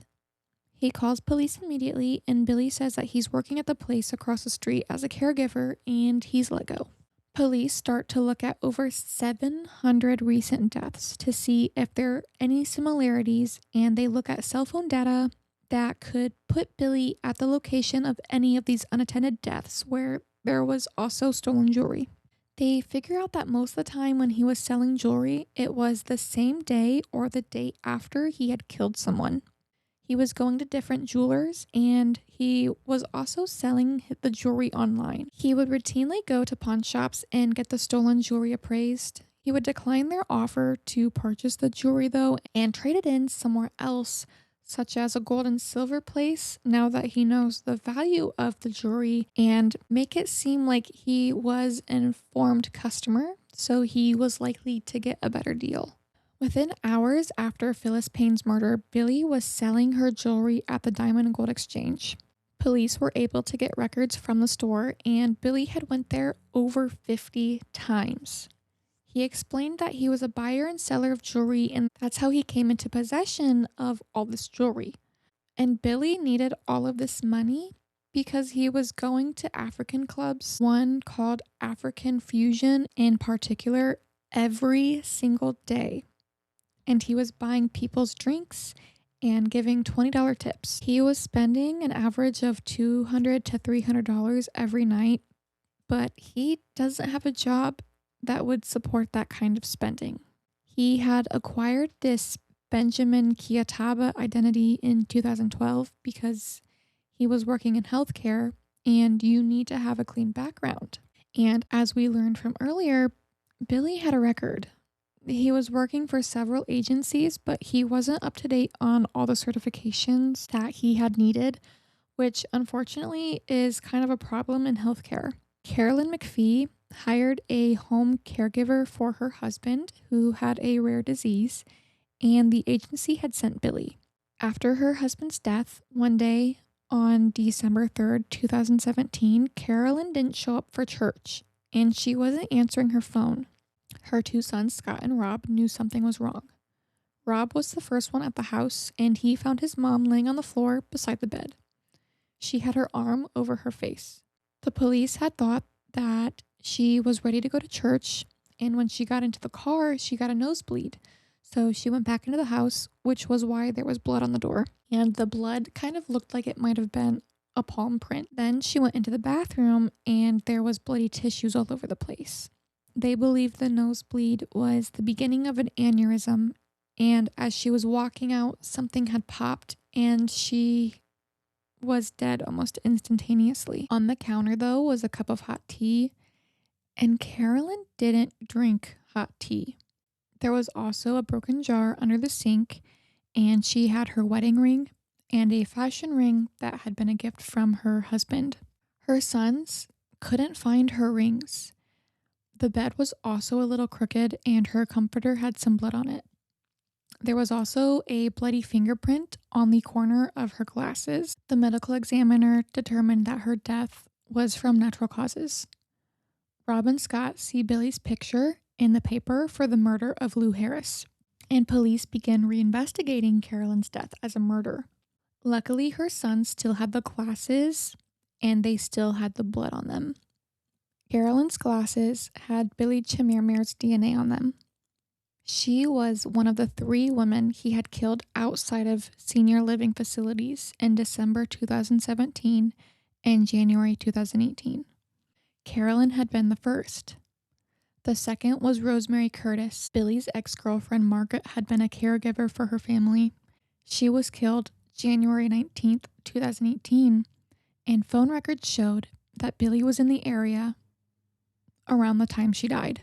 He calls police immediately, and Billy says that he's working at the place across the street as a caregiver, and he's let go. Police start to look at over 700 recent deaths to see if there are any similarities, and they look at cell phone data, that could put Billy at the location of any of these unattended deaths where there was also stolen jewelry. They figure out that most of the time when he was selling jewelry, it was the same day or the day after he had killed someone. He was going to different jewelers and he was also selling the jewelry online. He would routinely go to pawn shops and get the stolen jewelry appraised. He would decline their offer to purchase the jewelry though and trade it in somewhere else, such as a gold and silver place, now that he knows the value of the jewelry, and make it seem like he was an informed customer, so he was likely to get a better deal. Within hours after Phyllis Payne's murder, Billy was selling her jewelry at the Diamond and Gold Exchange. Police were able to get records from the store, and Billy had went there over 50 times. He explained that he was a buyer and seller of jewelry, and that's how he came into possession of all this jewelry. And Billy needed all of this money because he was going to African clubs, one called African Fusion in particular, every single day. And he was buying people's drinks and giving $20 tips. He was spending an average of $200 to $300 every night, but he doesn't have a job that would support that kind of spending. He had acquired this Benjamin Kiataba identity in 2012 because he was working in healthcare and you need to have a clean background. And as we learned from earlier, Billy had a record. He was working for several agencies, but he wasn't up to date on all the certifications that he had needed, which unfortunately is kind of a problem in healthcare. Carolyn McPhee hired a home caregiver for her husband who had a rare disease, and the agency had sent Billy. After her husband's death, one day on December 3rd, 2017, Carolyn didn't show up for church, and she wasn't answering her phone. Her two sons, Scott and Rob, knew something was wrong. Rob was the first one at the house, and he found his mom laying on the floor beside the bed. She had her arm over her face. The police had thought that she was ready to go to church, and when she got into the car, she got a nosebleed. So she went back into the house, which was why there was blood on the door. And the blood kind of looked like it might have been a palm print. Then she went into the bathroom, and there was bloody tissues all over the place. They believed the nosebleed was the beginning of an aneurysm, and as she was walking out, something had popped, and she was dead almost instantaneously. On the counter, though, was a cup of hot tea, and Carolyn didn't drink hot tea. There was also a broken jar under the sink, and she had her wedding ring and a fashion ring that had been a gift from her husband. Her sons couldn't find her rings. The bed was also a little crooked, and her comforter had some blood on it. There was also a bloody fingerprint on the corner of her glasses. The medical examiner determined that her death was from natural causes. Rob and Scott see Billy's picture in the paper for the murder of Lou Harris, and police began reinvestigating Carolyn's death as a murder. Luckily, her sons still had the glasses, and they still had the blood on them. Carolyn's glasses had Billy Chimirmir's DNA on them. She was one of the 3 women he had killed outside of senior living facilities in December 2017 and January 2018. Carolyn had been the first. The second was Rosemary Curtis. Billy's ex-girlfriend Margaret had been a caregiver for her family. She was killed January 19th, 2018, and phone records showed that Billy was in the area around the time she died.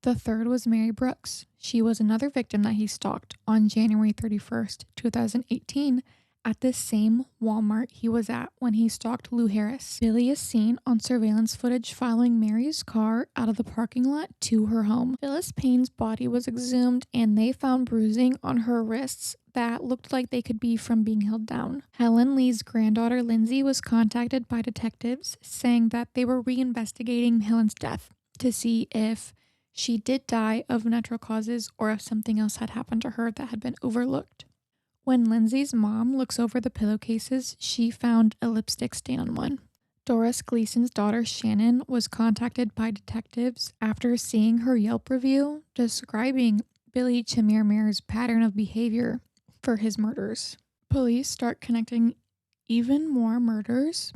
The third was Mary Brooks. She was another victim that he stalked on January 31st, 2018 at the same Walmart he was at when he stalked Lou Harris. Billy is seen on surveillance footage following Mary's car out of the parking lot to her home. Phyllis Payne's body was exhumed, and they found bruising on her wrists that looked like they could be from being held down. Helen Lee's granddaughter Lindsay was contacted by detectives saying that they were reinvestigating Helen's death to see if she did die of natural causes or if something else had happened to her that had been overlooked. When Lindsay's mom looks over the pillowcases, she found a lipstick stain on one. Doris Gleason's daughter Shannon was contacted by detectives after seeing her Yelp review describing Billy Chimirmir's pattern of behavior for his murders. Police start connecting even more murders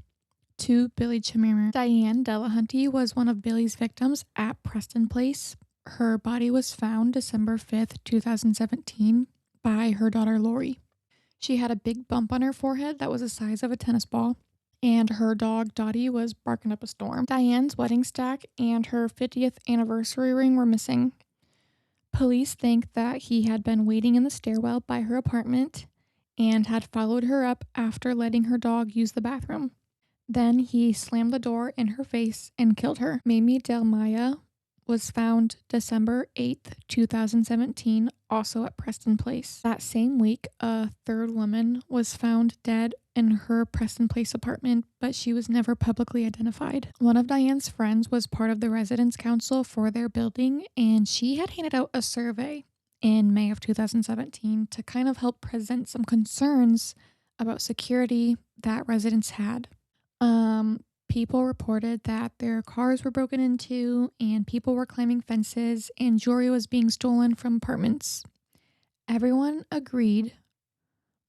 to Billy Chimera. Diane Delahunty was one of Billy's victims at Preston Place. Her body was found December 5th, 2017 by her daughter Lori. She had a big bump on her forehead that was the size of a tennis ball, and her dog Dottie was barking up a storm. Diane's wedding stack and her 50th anniversary ring were missing. Police think that he had been waiting in the stairwell by her apartment and had followed her up after letting her dog use the bathroom. Then he slammed the door in her face and killed her. Mamie Del Maya was found December 8th, 2017, also at Preston Place. That same week, a third woman was found dead in her Preston Place apartment, but she was never publicly identified. One of Diane's friends was part of the residence council for their building, and she had handed out a survey in May of 2017 to kind of help present some concerns about security that residents had. People reported that their cars were broken into and people were climbing fences and jewelry was being stolen from apartments. Everyone agreed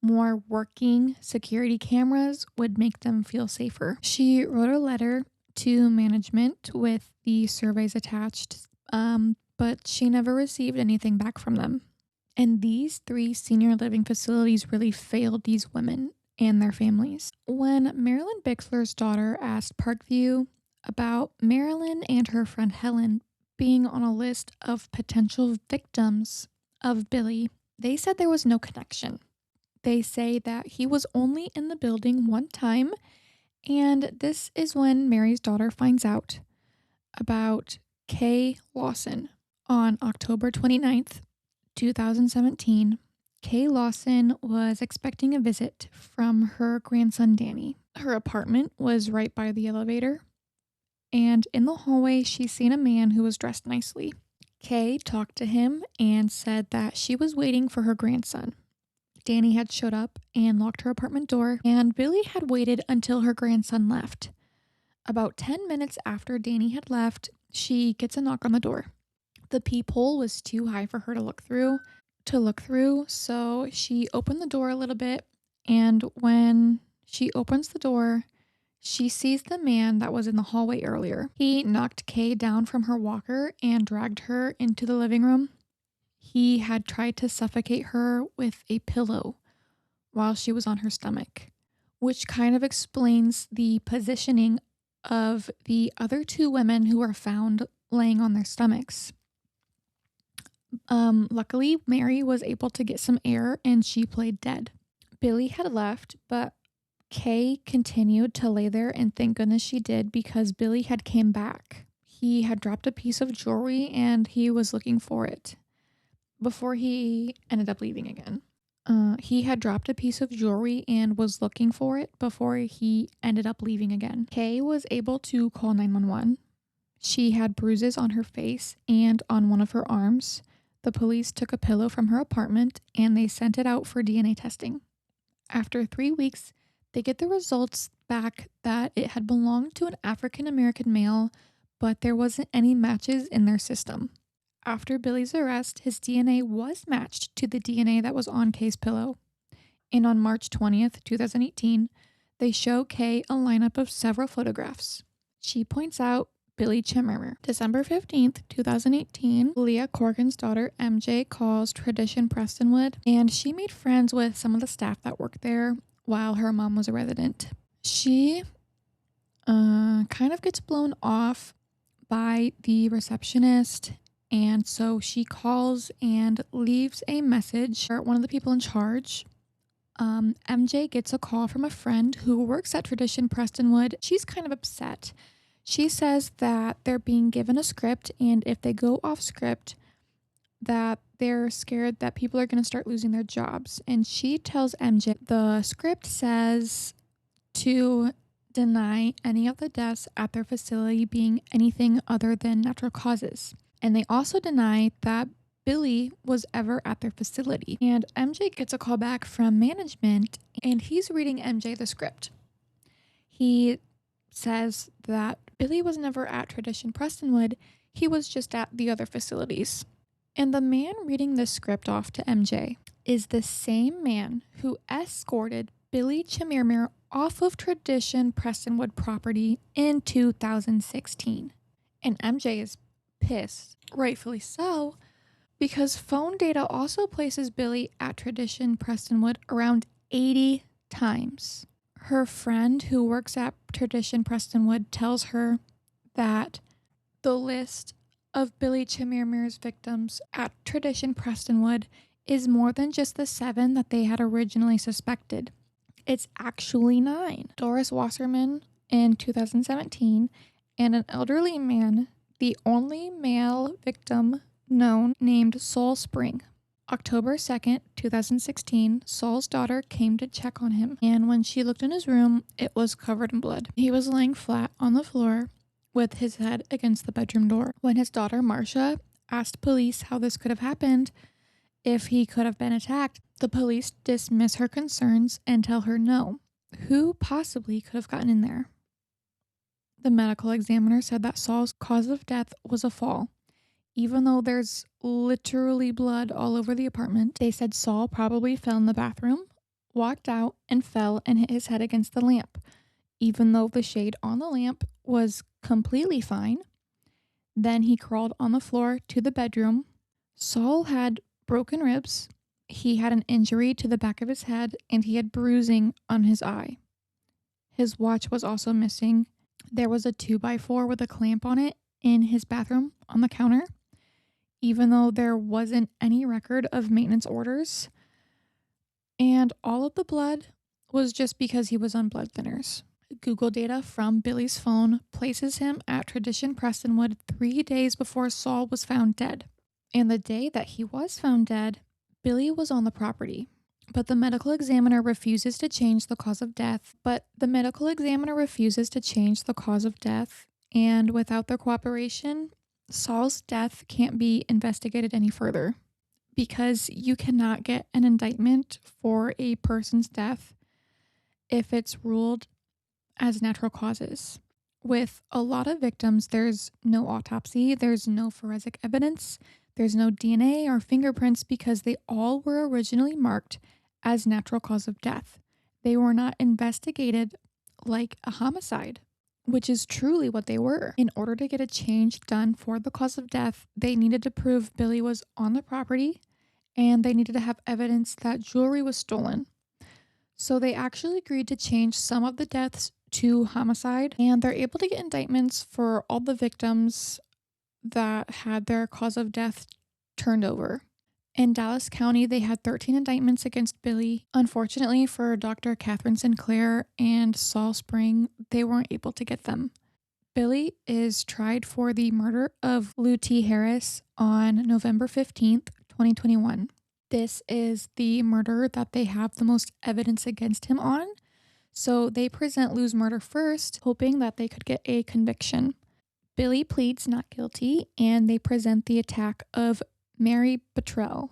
more working security cameras would make them feel safer. She wrote a letter to management with the surveys attached, but she never received anything back from them. And these 3 senior living facilities really failed these women and their families. When Marilyn Bixler's daughter asked Parkview about Marilyn and her friend Helen being on a list of potential victims of Billy, they said there was no connection. They say that he was only in the building one time, and this is when Mary's daughter finds out about Kay Lawson. On October 29th, 2017, Kay Lawson was expecting a visit from her grandson Danny. Her apartment was right by the elevator, and in the hallway she seen a man who was dressed nicely. Kay talked to him and said that she was waiting for her grandson. Danny had showed up and locked her apartment door, and Billy had waited until her grandson left. About 10 minutes after Danny had left, she gets a knock on the door. The peephole was too high for her to look through, so she opened the door a little bit, and when she opens the door, she sees the man that was in the hallway earlier. He knocked Kay down from her walker and dragged her into the living room. He had tried to suffocate her with a pillow while she was on her stomach, which kind of explains the positioning of the other 2 women who were found laying on their stomachs. Luckily, Mary was able to get some air and she played dead. Billy had left, but Kay continued to lay there, and thank goodness she did, because Billy had came back. He had dropped a piece of jewelry and he was looking for it before he ended up leaving again. He had dropped a piece of jewelry and was looking for it before he ended up leaving again. Kay was able to call 911. She had bruises on her face and on one of her arms. The police took a pillow from her apartment and they sent it out for DNA testing. After 3 weeks, they get the results back that it had belonged to an African American male, but there wasn't any matches in their system. After Billy's arrest, his DNA was matched to the DNA that was on Kay's pillow. And on March 20th, 2018, they show Kay a lineup of several photographs. She points out Billy Chimmermer. December 15th, 2018, Leah Corgan's daughter MJ calls Tradition Prestonwood, and she made friends with some of the staff that worked there while her mom was a resident. She kind of gets blown off by the receptionist, and so she calls and leaves a message for one of the people in charge. MJ gets a call from a friend who works at Tradition Prestonwood. She's kind of upset. She says that they're being given a script, and if they go off script, that they're scared that people are going to start losing their jobs. And she tells MJ the script says to deny any of the deaths at their facility being anything other than natural causes. And they also deny that Billy was ever at their facility. And MJ gets a call back from management, and he's reading MJ the script. He says that Billy was never at Tradition Prestonwood, he was just at the other facilities. And the man reading this script off to MJ is the same man who escorted Billy Chimirmir off of Tradition Prestonwood property in 2016. And MJ is pissed, rightfully so, because phone data also places Billy at Tradition Prestonwood around 80 times. Her friend who works at Tradition Prestonwood tells her that the list of Billy Chimirmir's victims at Tradition Prestonwood is more than just the 7 that they had originally suspected. It's actually 9. Doris Wasserman in 2017, and an elderly man, the only male victim known, named Saul Spring. October 2nd, 2016, Saul's daughter came to check on him, and when she looked in his room, it was covered in blood. He was laying flat on the floor with his head against the bedroom door. When his daughter, Marcia, asked police how this could have happened, if he could have been attacked, the police dismiss her concerns and tell her no. Who possibly could have gotten in there? The medical examiner said that Saul's cause of death was a fall. Even though there's literally blood all over the apartment, they said Saul probably fell in the bathroom, walked out, and fell and hit his head against the lamp. Even though the shade on the lamp was completely fine, then he crawled on the floor to the bedroom. Saul had broken ribs, he had an injury to the back of his head, and he had bruising on his eye. His watch was also missing. There was a 2x4 with a clamp on it in his bathroom on the counter, even though there wasn't any record of maintenance orders. And all of the blood was just because he was on blood thinners. Google data from Billy's phone places him at Tradition Prestonwood 3 days before Saul was found dead. And the day that he was found dead, Billy was on the property. But the medical examiner refuses to change the cause of death. And without their cooperation, Saul's death can't be investigated any further. Because you cannot get an indictment for a person's death if it's ruled as natural causes. With a lot of victims, there's no autopsy, there's no forensic evidence, there's no DNA or fingerprints because they all were originally marked as natural cause of death. They were not investigated like a homicide, which is truly what they were. In order to get a change done for the cause of death, they needed to prove Billy was on the property and they needed to have evidence that jewelry was stolen. So they actually agreed to change some of the deaths to homicide, and they're able to get indictments for all the victims that had their cause of death turned over. In Dallas County, they had 13 indictments against Billy. Unfortunately for Dr. Catherine Sinclair and Saul Spring, they weren't able to get them. Billy is tried for the murder of Lou T. Harris on November 15th, 2021. This is the murder that they have the most evidence against him on. So they present Lou's murder first, hoping that they could get a conviction. Billy pleads not guilty, and they present the attack of Mary Buttrell,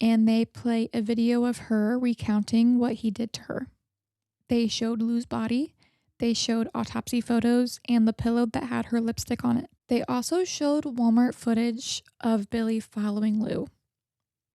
and they play a video of her recounting what he did to her. They showed Lou's body, they showed autopsy photos, and the pillow that had her lipstick on it. They also showed Walmart footage of Billy following Lou.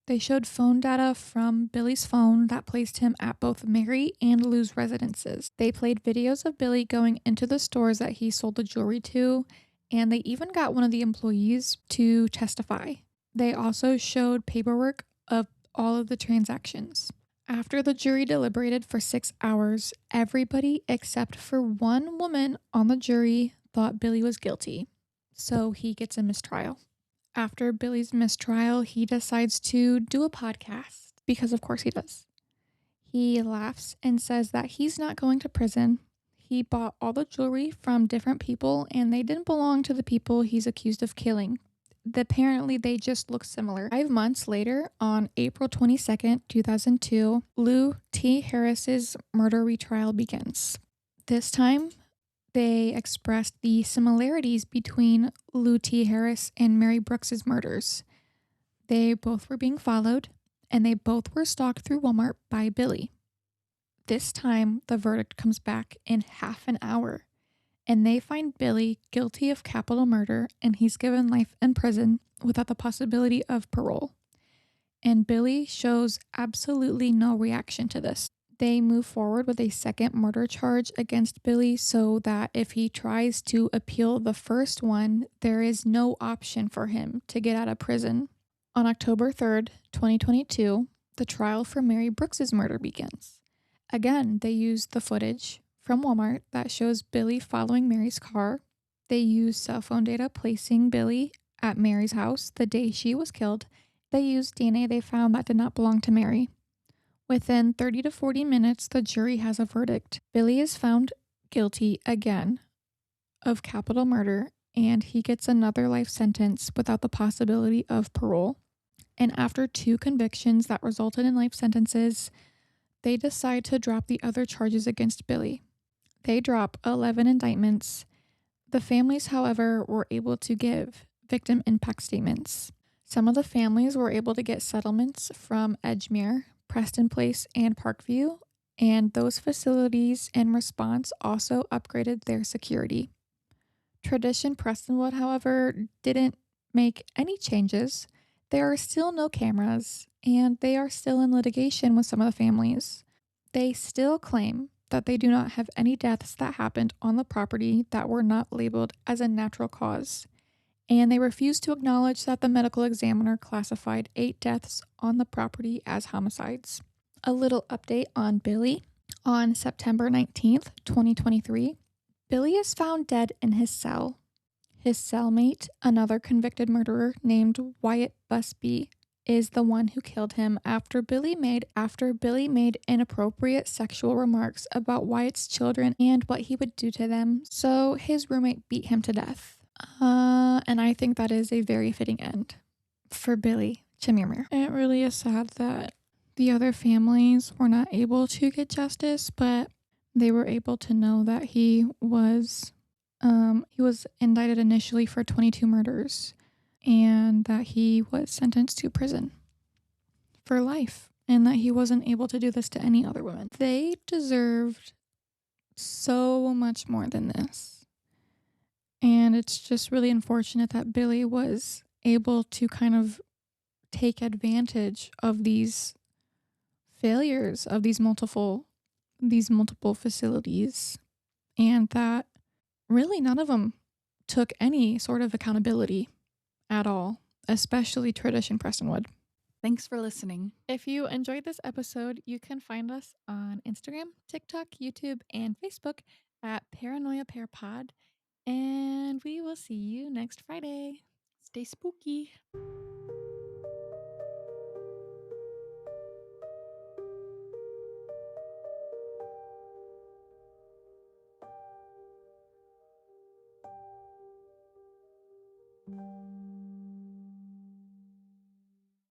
They showed phone data from Billy's phone that placed him at both Mary and Lou's residences. They played videos of Billy going into the stores that he sold the jewelry to, and they even got one of the employees to testify. They also showed paperwork of all of the transactions. After the jury deliberated for 6 hours, everybody except for one woman on the jury thought Billy was guilty, so he gets a mistrial. After Billy's mistrial, he decides to do a podcast, because of course he does. He laughs and says that he's not going to prison. He bought all the jewelry from different people, and they didn't belong to the people he's accused of killing. Apparently, they just look similar. 5 months later, on April 22nd, 2002, Lou T. Harris's murder retrial begins. This time, they expressed the similarities between Lou T. Harris and Mary Brooks's murders. They both were being followed, and they both were stalked through Walmart by Billy. This time, the verdict comes back in half an hour, and they find Billy guilty of capital murder, and he's given life in prison without the possibility of parole. and Billy shows absolutely no reaction to this. They move forward with a second murder charge against Billy so that if he tries to appeal the first one, there is no option for him to get out of prison. On October 3rd, 2022, the trial for Mary Brooks's murder begins. Again, they use the footage from Walmart that shows Billy following Mary's car. They use cell phone data placing Billy at Mary's house the day she was killed. They used DNA they found that did not belong to Mary. Within 30 to 40 minutes, the jury has a verdict. Billy is found guilty again of capital murder, and he gets another life sentence without the possibility of parole. And after 2 convictions that resulted in life sentences, they decide to drop the other charges against Billy. They drop 11 indictments. The families, however, were able to give victim impact statements. Some of the families were able to get settlements from Edgemere, Preston Place, and Parkview, and those facilities in response also upgraded their security. Tradition Prestonwood, however, didn't make any changes. There are still no cameras, and they are still in litigation with some of the families. They still claim that they do not have any deaths that happened on the property that were not labeled as a natural cause, and they refuse to acknowledge that the medical examiner classified 8 deaths on the property as homicides. A little update on Billy. On September 19th, 2023, Billy is found dead in his cell. His cellmate, another convicted murderer named Wyatt Busby, is the one who killed him after Billy made inappropriate sexual remarks about Wyatt's children and what he would do to them, so his roommate beat him to death. And I think that is a very fitting end for Billy Chimmermer. It really is sad that the other families were not able to get justice, but they were able to know that he was indicted initially for 22 murders and that he was sentenced to prison for life and that he wasn't able to do this to any other women. They deserved so much more than this. And it's just really unfortunate that Billy was able to kind of take advantage of these failures of these multiple facilities, and that really none of them took any sort of accountability at all, especially Tradition Prestonwood. Thanks for listening. If you enjoyed this episode, you can find us on Instagram, TikTok, YouTube, and Facebook at Paranoia Pair Pod, and we will see you next Friday. Stay spooky.